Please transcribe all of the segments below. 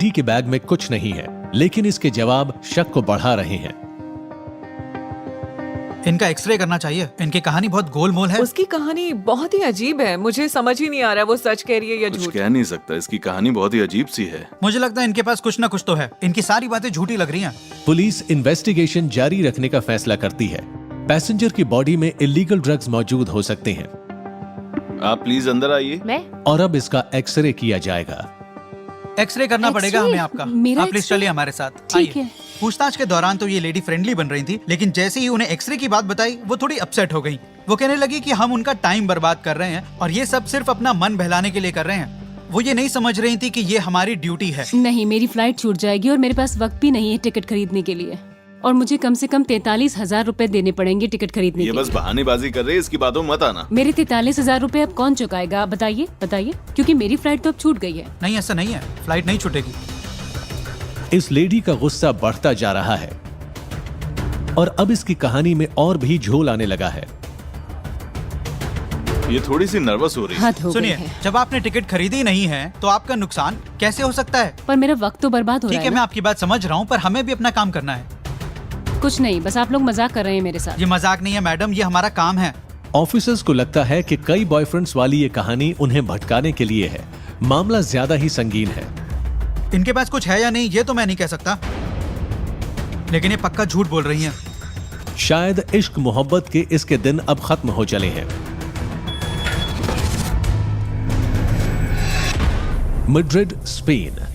D के bag में कुछ नहीं है, लेकिन इसके जवाब शक को बढ़ा रहे हैं। इनका एक्सरे करना चाहिए। इनकी कहानी बहुत गोलमोल है। उसकी कहानी बहुत ही अजीब है। मुझे समझ ही नहीं आ रहा है वो सच कह रही है या कुछ झूठ। कह नहीं सकता, इसकी कहानी बहुत ही अजीब सी है। मुझे लगता है इनके पास कुछ ना कुछ तो है। इनकी सारी बातें झूठी लग रही हैं। पुलिस इन्वेस्टिगेशन जारी रखने का फैसला करती है। पैसेंजर की बॉडी में इलीगल ड्रग्स मौजूद हो सकते हैं। आप प्लीज अंदर आइए। मैं और अब इसका एक्सरे किया जाएगा। एक्सरे करना पड़ेगा एक्सरे? हमें आपका। मेरा आप प्लीज एक्सरे? चलिए हमारे साथ। ठीक आइए। है। पूछताछ के दौरान तो ये लेडी फ्रेंडली बन रही थी, लेकिन जैसे ही उन्हें एक्सरे की बात बताई वो थोड़ी अपसेट हो गई। वो कहने लगी कि हम उनका टाइम बर्बाद कर रहे हैं और ये सब सिर्फ अपना मन बहलाने के लिए कर रहे हैं। वो ये नहीं समझ रही थी कि ये हमारी ड्यूटी है। नहीं, मेरी फ्लाइट छूट जाएगी और मेरे पास वक्त भी नहीं है टिकट खरीदने के लिए, और मुझे कम से कम 43,000 रुपए देने पड़ेंगे टिकट खरीदने ये के बस लिए। बहानेबाजी कर रही है, इसकी बातों में मत आना। मेरे 43,000 रुपए अब कौन चुकाएगा? बताइए बताइए, क्योंकि मेरी फ्लाइट तो अब छूट गई है। नहीं, ऐसा नहीं है। फ्लाइट नहीं छूटेगी। इस लेडी का गुस्सा बढ़ता जा रहा है और अब इसकी कहानी में और भी झोल आने लगा है। ये थोड़ी सी नर्वस हो रही है। हद हो गई सुनिए, है। जब आपने टिकट खरीदी नहीं है तो आपका नुकसान कैसे हो सकता है? पर मेरा वक्त तो बर्बाद हो ठीक रहा है, है मैं ना। आपकी बात समझ रहा हूँ, पर हमें भी अपना काम करना है। कुछ नहीं, बस आप लोग मजाक कर रहे हैं मेरे साथ। ये मजाक नहीं है मैडम, ये हमारा काम है। ऑफिसर्स को लगता है कि कई बॉयफ्रेंड्स वाली ये कहानी उन्हें भटकाने के लिए है। मामला ज्यादा ही संगीन है। इनके पास कुछ है या नहीं ये तो मैं नहीं कह सकता, लेकिन ये पक्का झूठ बोल रही हैं। शायद इश्क मोहब्बत के इसके दिन अब खत्म हो चले हैं। Madrid, Spain.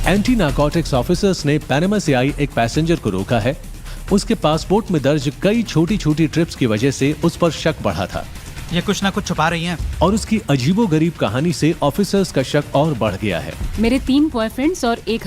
Anti narcotics officers ने पनामा से आई एक पैसेंजर को रोका है। उसके पासपोर्ट में दर्ज कई छोटी छोटी ट्रिप्स की वजह से उस पर शक बढ़ा था ये कुछ ना कुछ छुपा रही हैं। और उसकी अजीबोगरीब कहानी से ऑफिसर्स का शक और बढ़ गया है। मेरे 3 बॉयफ्रेंड्स और एक